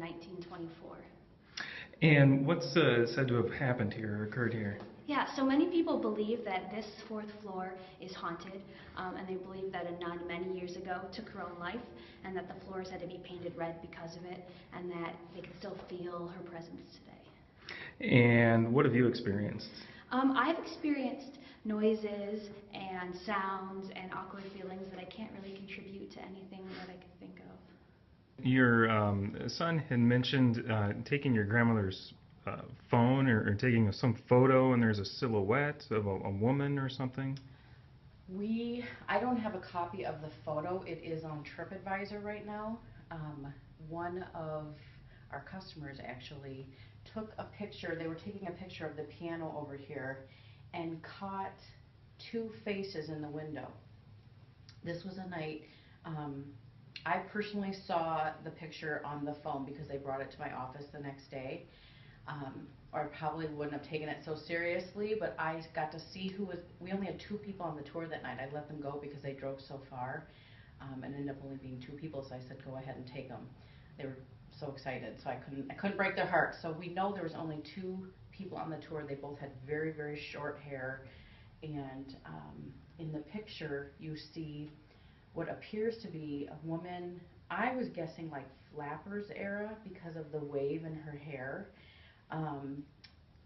1924. And what's said to have happened here, or occurred here? Yeah, so many people believe that this fourth floor is haunted, and they believe that a nun many years ago took her own life, and that the floors had to be painted red because of it, and that they can still feel her presence today. And what have you experienced? I've experienced noises and sounds and awkward feelings that I can't really contribute to anything that I can think of. Your son had mentioned taking your grandmother's phone or taking some photo, and there's a silhouette of a woman or something. I don't have a copy of the photo. It is on TripAdvisor right now. One of our customers actually took a picture. They were taking a picture of the piano over here and caught two faces in the window. This was a night. I personally saw the picture on the phone because they brought it to my office the next day. Or I probably wouldn't have taken it so seriously, but I got to see who was. We only had 2 people on the tour that night. I let them go because they drove so far, and ended up only being 2 people. So I said, "Go ahead and take them." They were so excited, so I couldn't break their hearts. So we know there was only 2 people on the tour. They both had very, very short hair, and in the picture you see what appears to be a woman. I was guessing like Flappers era because of the wave in her hair.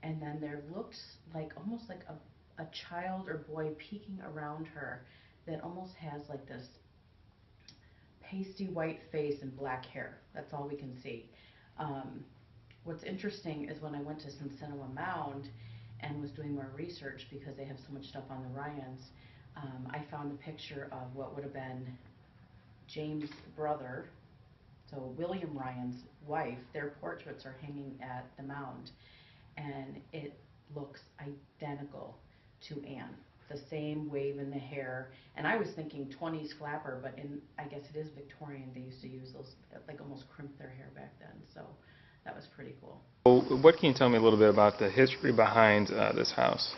And then there looks like almost like a child or boy peeking around her that almost has like this pasty white face and black hair. That's all we can see. What's interesting is when I went to Cincinnati Mound and was doing more research because they have so much stuff on the Ryans, I found a picture of what would have been James' brother, so William Ryan's wife. Their portraits are hanging at the mound, and it looks identical to Anne. The same wave in the hair, and I was thinking 20s flapper, but I guess it is Victorian. They used to use those, like almost crimp their hair back then, so that was pretty cool. Well, what can you tell me a little bit about the history behind this house?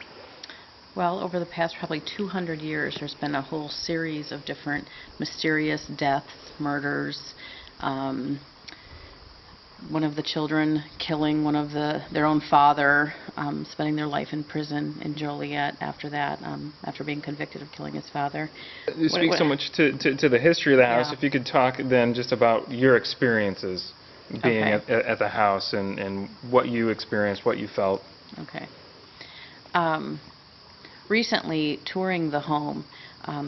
Well, over the past probably 200 years, there's been a whole series of different mysterious deaths, murders, one of the children killing one of their own father, spending their life in prison in Joliet after that, after being convicted of killing his father. You speak so much to the history of the house. Yeah. If you could talk then just about your experiences being Okay. at the house and what you experienced, what you felt. Okay. Recently, touring the home,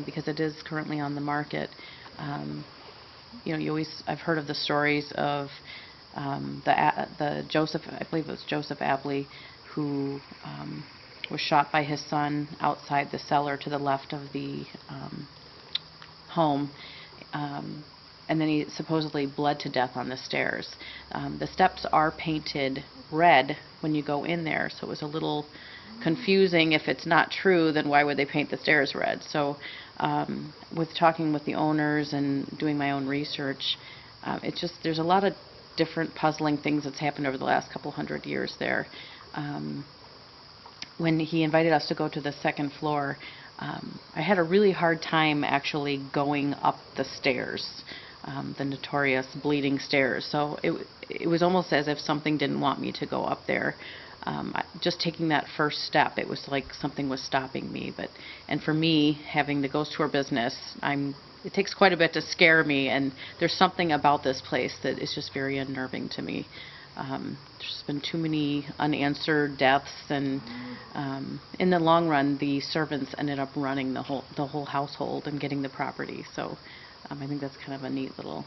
because it is currently on the market, I've heard of the stories of the Joseph, I believe it was Joseph Abley, who was shot by his son outside the cellar to the left of the home, and then he supposedly bled to death on the stairs. The steps are painted red when you go in there, so it was a little confusing. If it's not true, then why would they paint the stairs red? So with talking with the owners and doing my own research, there's a lot of different puzzling things that's happened over the last couple hundred years there. When he invited us to go to the second floor, I had a really hard time actually going up the stairs, the notorious bleeding stairs. So it was almost as if something didn't want me to go up there. Just taking that first step, it was like something was stopping me. And for me, having the ghost tour business, it takes quite a bit to scare me, and there's something about this place that is just very unnerving to me. There's been too many unanswered deaths, and in the long run, the servants ended up running the whole household and getting the property. So I think that's kind of a neat little